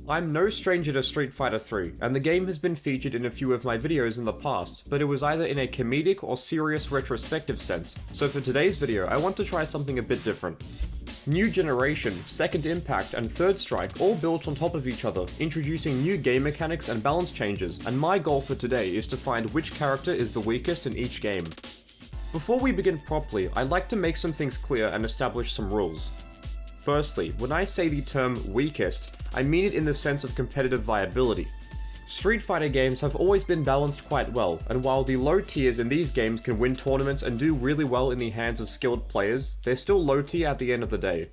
I'm no stranger to Street Fighter 3, and the game has been featured in a few of my videos in the past, but it was either in a comedic or serious retrospective sense, so for today's video I want to try something a bit different. New Generation, Second Impact, and Third Strike all built on top of each other, introducing new game mechanics and balance changes, and my goal for today is to find which character is the weakest in each game. Before we begin properly, I'd like to make some things clear and establish some rules. Firstly, when I say the term weakest, I mean it in the sense of competitive viability. Street Fighter games have always been balanced quite well, and while the low tiers in these games can win tournaments and do really well in the hands of skilled players, they're still low tier at the end of the day.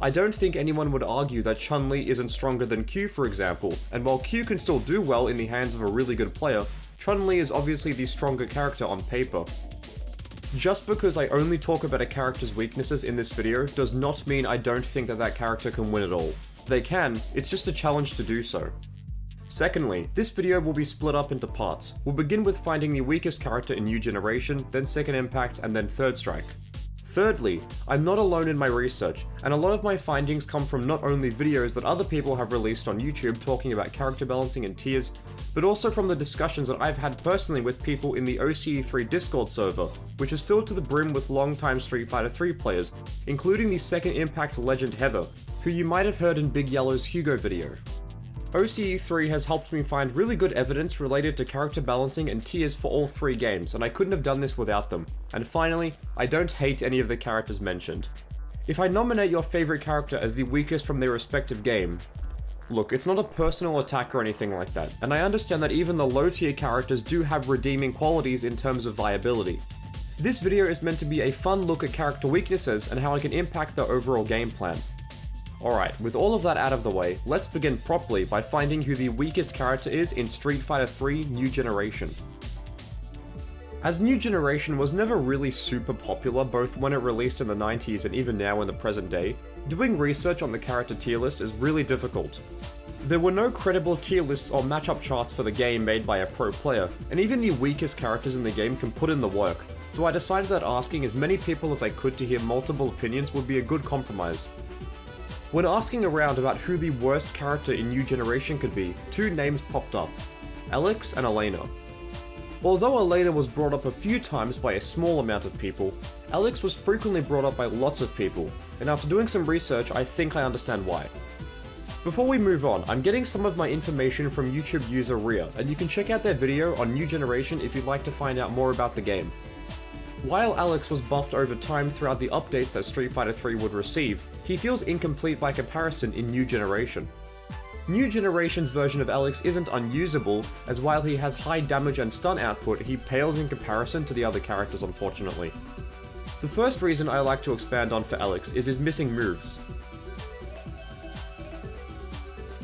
I don't think anyone would argue that Chun-Li isn't stronger than Q, for example, and while Q can still do well in the hands of a really good player, Chun-Li is obviously the stronger character on paper. Just because I only talk about a character's weaknesses in this video does not mean I don't think that that character can win at all. They can, it's just a challenge to do so. Secondly, this video will be split up into parts. We'll begin with finding the weakest character in New Generation, then Second Impact, and then Third Strike. Thirdly, I'm not alone in my research, and a lot of my findings come from not only videos that other people have released on YouTube talking about character balancing and tiers, but also from the discussions that I've had personally with people in the OCE3 Discord server, which is filled to the brim with longtime Street Fighter 3 players, including the Second Impact legend Heather, who you might have heard in Big Yellow's Hugo video. OCE3 has helped me find really good evidence related to character balancing and tiers for all three games, and I couldn't have done this without them. And finally, I don't hate any of the characters mentioned. If I nominate your favorite character as the weakest from their respective game, look, it's not a personal attack or anything like that, and I understand that even the low tier characters do have redeeming qualities in terms of viability. This video is meant to be a fun look at character weaknesses and how it can impact the overall game plan. Alright, with all of that out of the way, let's begin properly by finding who the weakest character is in Street Fighter 3 New Generation. As New Generation was never really super popular both when it released in the 90s and even now in the present day, doing research on the character tier list is really difficult. There were no credible tier lists or matchup charts for the game made by a pro player, and even the weakest characters in the game can put in the work, so I decided that asking as many people as I could to hear multiple opinions would be a good compromise. When asking around about who the worst character in New Generation could be, two names popped up: Alex and Elena. Although Elena was brought up a few times by a small amount of people, Alex was frequently brought up by lots of people, and after doing some research I think I understand why. Before we move on, I'm getting some of my information from YouTube user Rhea, and you can check out their video on New Generation if you'd like to find out more about the game. While Alex was buffed over time throughout the updates that Street Fighter 3 would receive, he feels incomplete by comparison in New Generation. New Generation's version of Alex isn't unusable, as while he has high damage and stun output, he pales in comparison to the other characters unfortunately. The first reason I like to expand on for Alex is his missing moves.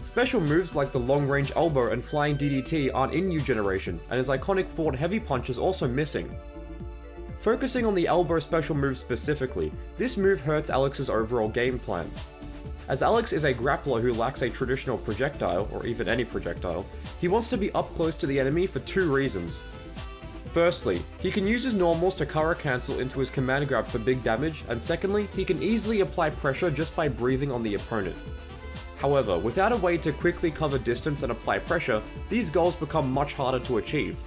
Special moves like the long-range elbow and flying DDT aren't in New Generation, and his iconic forward heavy punch is also missing. Focusing on the elbow special move specifically, this move hurts Alex's overall game plan. As Alex is a grappler who lacks a traditional projectile, or even any projectile, he wants to be up close to the enemy for two reasons. Firstly, he can use his normals to cover cancel into his command grab for big damage, and secondly, he can easily apply pressure just by breathing on the opponent. However, without a way to quickly cover distance and apply pressure, these goals become much harder to achieve.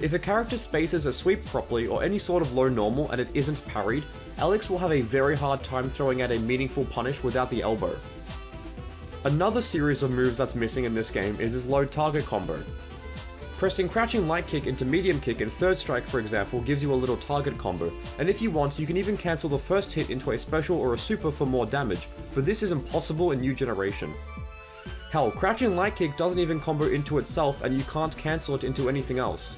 If a character spaces a sweep properly or any sort of low normal and it isn't parried, Alex will have a very hard time throwing out a meaningful punish without the elbow. Another series of moves that's missing in this game is his low target combo. Pressing crouching light kick into medium kick in Third Strike for example gives you a little target combo, and if you want you can even cancel the first hit into a special or a super for more damage, but this is impossible in New Generation. Hell, crouching light kick doesn't even combo into itself and you can't cancel it into anything else.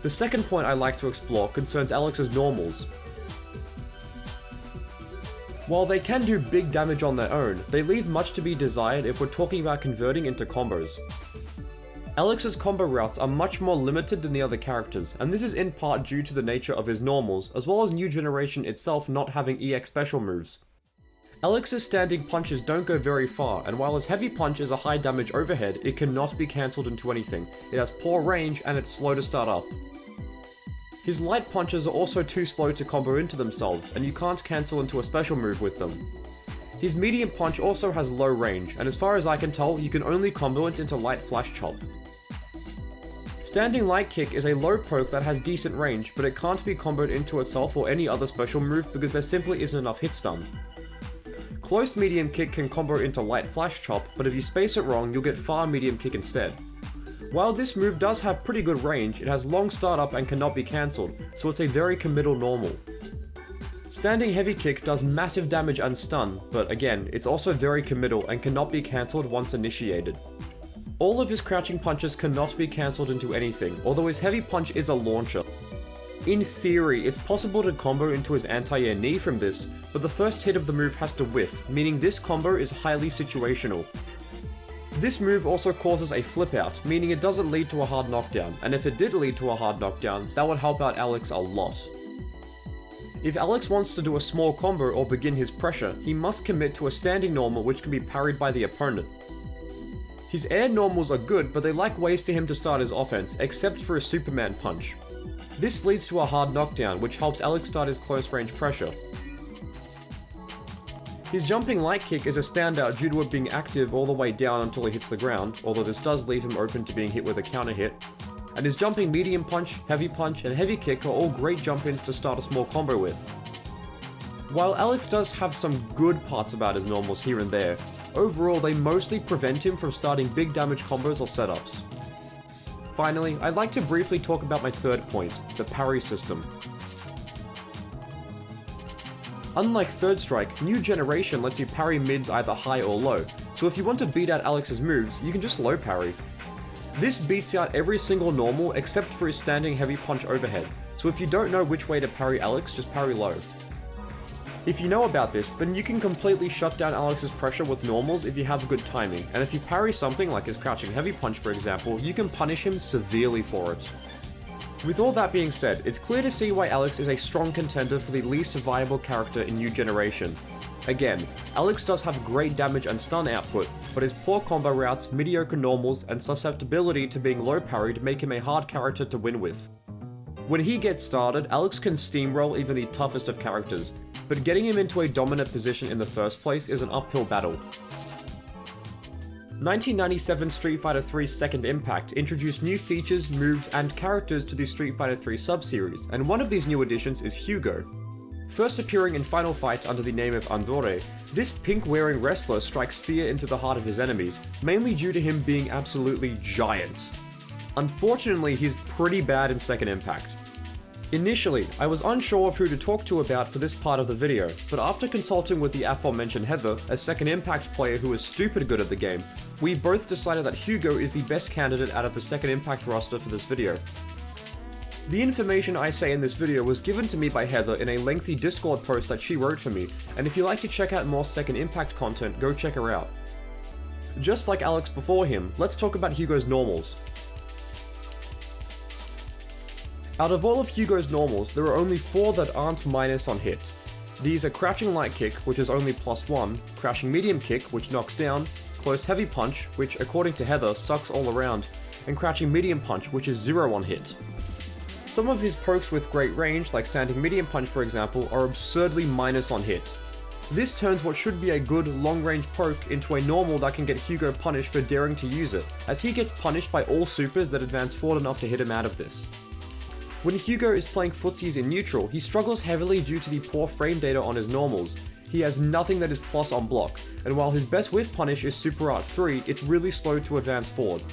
The second point I like to explore concerns Alex's normals. While they can do big damage on their own, they leave much to be desired if we're talking about converting into combos. Alex's combo routes are much more limited than the other characters, and this is in part due to the nature of his normals, as well as New Generation itself not having EX special moves. Alex's standing punches don't go very far, and while his heavy punch is a high damage overhead, it cannot be cancelled into anything. It has poor range and it's slow to start up. His light punches are also too slow to combo into themselves, and you can't cancel into a special move with them. His medium punch also has low range, and as far as I can tell, you can only combo it into light flash chop. Standing light kick is a low poke that has decent range, but it can't be comboed into itself or any other special move because there simply isn't enough hit stun. Close medium kick can combo into light flash chop, but if you space it wrong, you'll get far medium kick instead. While this move does have pretty good range, it has long startup and cannot be cancelled, so it's a very committal normal. Standing heavy kick does massive damage and stun, but again, it's also very committal and cannot be cancelled once initiated. All of his crouching punches cannot be cancelled into anything, although his heavy punch is a launcher. In theory, it's possible to combo into his anti-air knee from this, but the first hit of the move has to whiff, meaning this combo is highly situational. This move also causes a flip out, meaning it doesn't lead to a hard knockdown, and if it did lead to a hard knockdown, that would help out Alex a lot. If Alex wants to do a small combo or begin his pressure, he must commit to a standing normal which can be parried by the opponent. His air normals are good, but they lack ways for him to start his offense, except for a Superman punch. This leads to a hard knockdown, which helps Alex start his close range pressure. His jumping light kick is a standout due to it being active all the way down until he hits the ground, although this does leave him open to being hit with a counter hit. And his jumping medium punch, and heavy kick are all great jump-ins to start a small combo with. While Alex does have some good parts about his normals here and there, overall they mostly prevent him from starting big damage combos or setups. Finally, I'd like to briefly talk about my third point, the parry system. Unlike Third Strike, New Generation lets you parry mids either high or low, so if you want to beat out Alex's moves, you can just low parry. This beats out every single normal except for his standing heavy punch overhead, so if you don't know which way to parry Alex, just parry low. If you know about this, then you can completely shut down Alex's pressure with normals if you have good timing, and if you parry something like his crouching heavy punch for example, you can punish him severely for it. With all that being said, it's clear to see why Alex is a strong contender for the least viable character in New Generation. Again, Alex does have great damage and stun output, but his poor combo routes, mediocre normals, and susceptibility to being low parried make him a hard character to win with. When he gets started, Alex can steamroll even the toughest of characters, but getting him into a dominant position in the first place is an uphill battle. 1997 Street Fighter III's Second Impact introduced new features, moves, and characters to the Street Fighter III sub-series, and one of these new additions is Hugo. First appearing in Final Fight under the name of Andore, this pink-wearing wrestler strikes fear into the heart of his enemies, mainly due to him being absolutely giant. Unfortunately, he's pretty bad in Second Impact. Initially, I was unsure of who to talk to about for this part of the video, but after consulting with the aforementioned Heather, a Second Impact player who is stupid good at the game, we both decided that Hugo is the best candidate out of the Second Impact roster for this video. The information I say in this video was given to me by Heather in a lengthy Discord post that she wrote for me, and if you'd like to check out more Second Impact content, go check her out. Just like Alex before him, let's talk about Hugo's normals. Out of all of Hugo's normals, there are only 4 that aren't minus on hit. These are Crouching Light Kick, which is only +1, Crouching Medium Kick, which knocks down, Close Heavy Punch, which according to Heather sucks all around, and Crouching Medium Punch, which is 0 on hit. Some of his pokes with great range, like Standing Medium Punch for example, are absurdly minus on hit. This turns what should be a good long-range poke into a normal that can get Hugo punished for daring to use it, as he gets punished by all supers that advance forward enough to hit him out of this. When Hugo is playing footsies in neutral, he struggles heavily due to the poor frame data on his normals. He has nothing that is plus on block, and while his best whiff punish is Super Art 3, it's really slow to advance forward.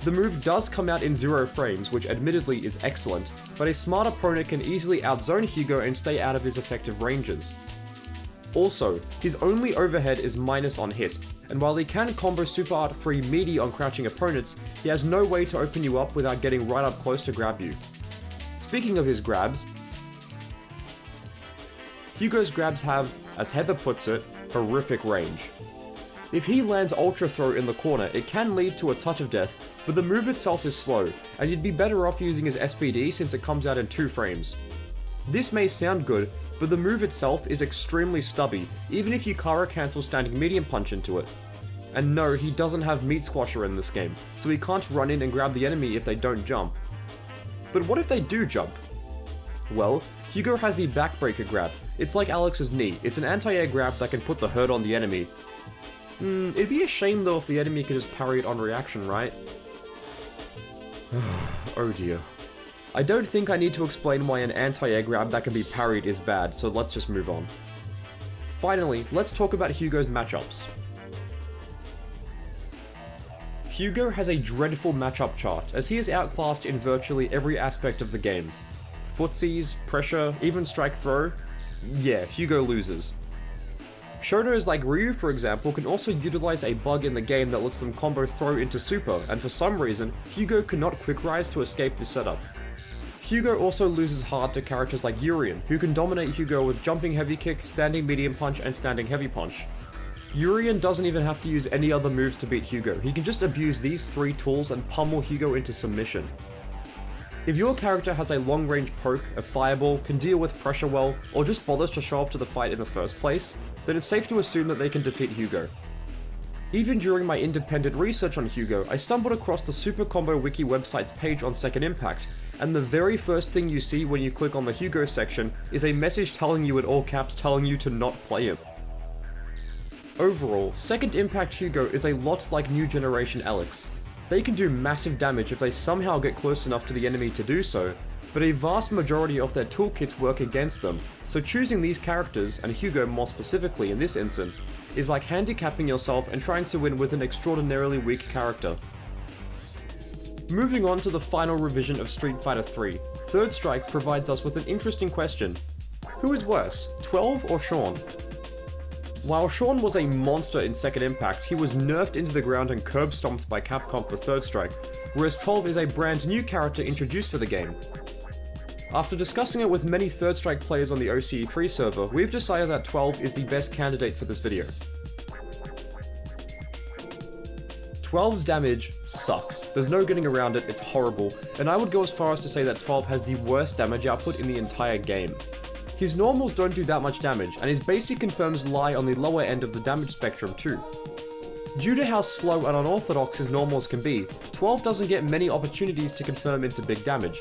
The move does come out in 0 frames, which admittedly is excellent, but a smart opponent can easily outzone Hugo and stay out of his effective ranges. Also, his only overhead is minus on hit, and while he can combo Super Art 3 meaty on crouching opponents, he has no way to open you up without getting right up close to grab you. Speaking of his grabs, Hugo's grabs have, as Heather puts it, horrific range. If he lands Ultra Throw in the corner, it can lead to a touch of death, but the move itself is slow, and you'd be better off using his SPD since it comes out in 2 frames. This may sound good, but the move itself is extremely stubby, even if you Kara cancel Standing Medium Punch into it. And no, he doesn't have Meat Squasher in this game, so he can't run in and grab the enemy if they don't jump. But what if they do jump? Well, Hugo has the backbreaker grab. It's like Alex's knee, it's an anti-air grab that can put the hurt on the enemy. It'd be a shame though if the enemy could just parry it on reaction, right? Oh dear. I don't think I need to explain why an anti-air grab that can be parried is bad, so let's just move on. Finally, let's talk about Hugo's matchups. Hugo has a dreadful matchup chart, as he is outclassed in virtually every aspect of the game. Footsies, pressure, even strike throw. Yeah, Hugo loses. Shotos like Ryu, for example, can also utilize a bug in the game that lets them combo throw into super, and for some reason, Hugo could not quick rise to escape this setup. Hugo also loses hard to characters like Urien, who can dominate Hugo with jumping heavy kick, standing medium punch, and standing heavy punch. Urien doesn't even have to use any other moves to beat Hugo, he can just abuse these 3 tools and pummel Hugo into submission. If your character has a long-range poke, a fireball, can deal with pressure well, or just bothers to show up to the fight in the first place, then it's safe to assume that they can defeat Hugo. Even during my independent research on Hugo, I stumbled across the Super Combo Wiki website's page on Second Impact, and the very first thing you see when you click on the Hugo section is a message telling you in all caps telling you to not play him. Overall, Second Impact Hugo is a lot like New Generation Alex. They can do massive damage if they somehow get close enough to the enemy to do so, but a vast majority of their toolkits work against them, so choosing these characters, and Hugo more specifically in this instance, is like handicapping yourself and trying to win with an extraordinarily weak character. Moving on to the final revision of Street Fighter 3, Third Strike provides us with an interesting question. Who is worse, 12 or Sean? While Sean was a monster in Second Impact, he was nerfed into the ground and curb stomped by Capcom for Third Strike, whereas 12 is a brand new character introduced for the game. After discussing it with many Third Strike players on the OCE3 server, we've decided that 12 is the best candidate for this video. 12's damage sucks, there's no getting around it, it's horrible, and I would go as far as to say that 12 has the worst damage output in the entire game. His normals don't do that much damage, and his basic confirms lie on the lower end of the damage spectrum too. Due to how slow and unorthodox his normals can be, 12 doesn't get many opportunities to confirm into big damage.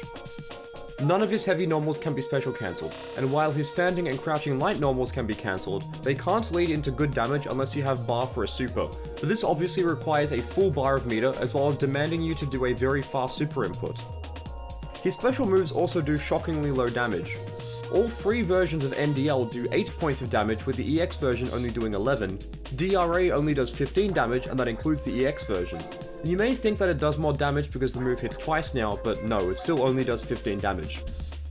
None of his heavy normals can be special cancelled, and while his standing and crouching light normals can be cancelled, they can't lead into good damage unless you have bar for a super, but this obviously requires a full bar of meter as well as demanding you to do a very fast super input. His special moves also do shockingly low damage. All 3 versions of NDL do 8 points of damage, with the EX version only doing 11. DRA only does 15 damage, and that includes the EX version. You may think that it does more damage because the move hits twice now, but no, it still only does 15 damage.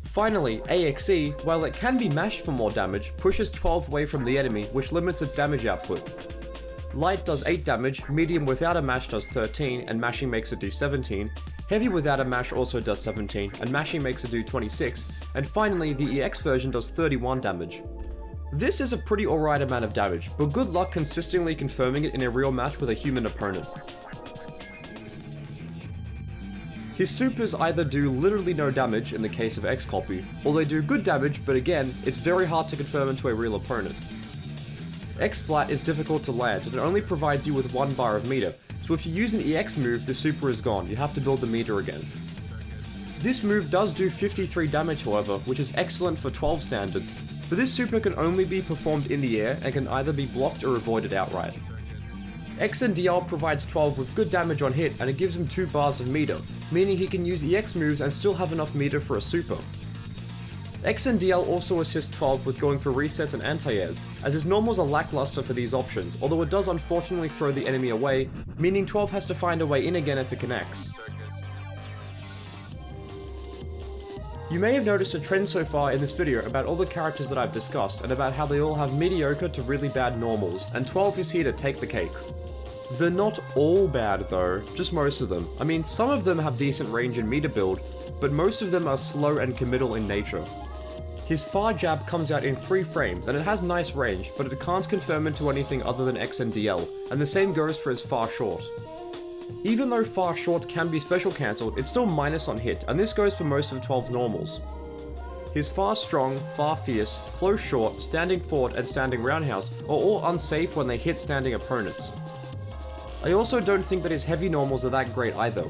Finally, AXE, while it can be mashed for more damage, pushes 12 away from the enemy, which limits its damage output. Light does 8 damage, medium without a mash does 13, and mashing makes it do 17. Heavy without a mash also does 17, and mashing makes it do 26, and finally the EX version does 31 damage. This is a pretty alright amount of damage, but good luck consistently confirming it in a real match with a human opponent. His supers either do literally no damage in the case of X-Copy, or they do good damage, but again, it's very hard to confirm into a real opponent. X-Flat is difficult to land, and it only provides you with 1 bar of meter, so if you use an EX move, the super is gone, you have to build the meter again. This move does do 53 damage however, which is excellent for 12 standards, but this super can only be performed in the air and can either be blocked or avoided outright. X and DL provides 12 with good damage on hit, and it gives him 2 bars of meter, meaning he can use EX moves and still have enough meter for a super. X and DL also assist 12 with going for resets and anti-airs, as his normals are lackluster for these options, although it does unfortunately throw the enemy away, meaning 12 has to find a way in again if it connects. You may have noticed a trend so far in this video about all the characters that I've discussed, and about how they all have mediocre to really bad normals, and 12 is here to take the cake. They're not all bad though, just most of them. I mean, some of them have decent range and meter build, but most of them are slow and committal in nature. His far jab comes out in 3 frames, and it has nice range, but it can't confirm into anything other than X and DL, and the same goes for his far short. Even though far short can be special cancelled, it's still minus on hit, and this goes for most of 12's normals. His far strong, far fierce, close short, standing forward, and standing roundhouse are all unsafe when they hit standing opponents. I also don't think that his heavy normals are that great either.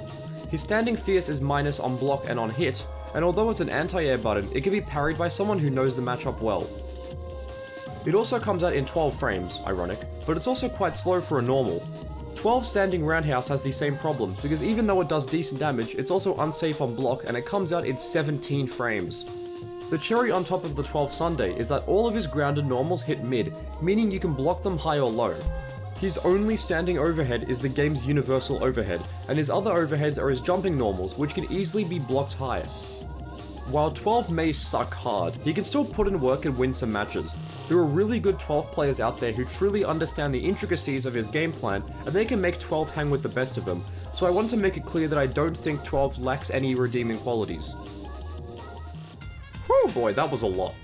His standing fierce is minus on block and on hit, and although it's an anti-air button, it can be parried by someone who knows the matchup well. It also comes out in 12 frames, ironic, but it's also quite slow for a normal. 12 standing roundhouse has the same problems, because even though it does decent damage, it's also unsafe on block and it comes out in 17 frames. The cherry on top of the 12 sundae is that all of his grounded normals hit mid, meaning you can block them high or low. His only standing overhead is the game's universal overhead, and his other overheads are his jumping normals, which can easily be blocked high. While 12 may suck hard, he can still put in work and win some matches. There are really good 12 players out there who truly understand the intricacies of his game plan, and they can make 12 hang with the best of them, so I want to make it clear that I don't think 12 lacks any redeeming qualities. Whew boy, that was a lot.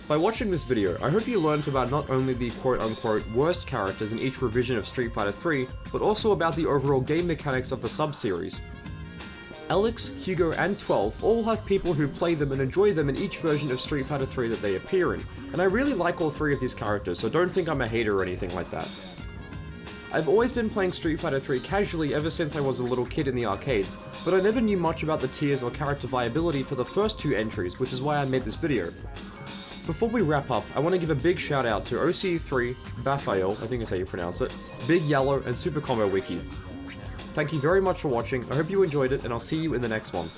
By watching this video, I hope you learned about not only the quote-unquote worst characters in each revision of Street Fighter 3, but also about the overall game mechanics of the sub-series. Alex, Hugo, and 12 all have people who play them and enjoy them in each version of Street Fighter 3 that they appear in, and I really like all three of these characters, so don't think I'm a hater or anything like that. I've always been playing Street Fighter 3 casually ever since I was a little kid in the arcades, but I never knew much about the tiers or character viability for the first two entries, which is why I made this video. Before we wrap up, I want to give a big shout out to OCE3, Baphael, I think that's how you pronounce it, Big Yellow, and Super Combo Wiki. Thank you very much for watching, I hope you enjoyed it, and I'll see you in the next one.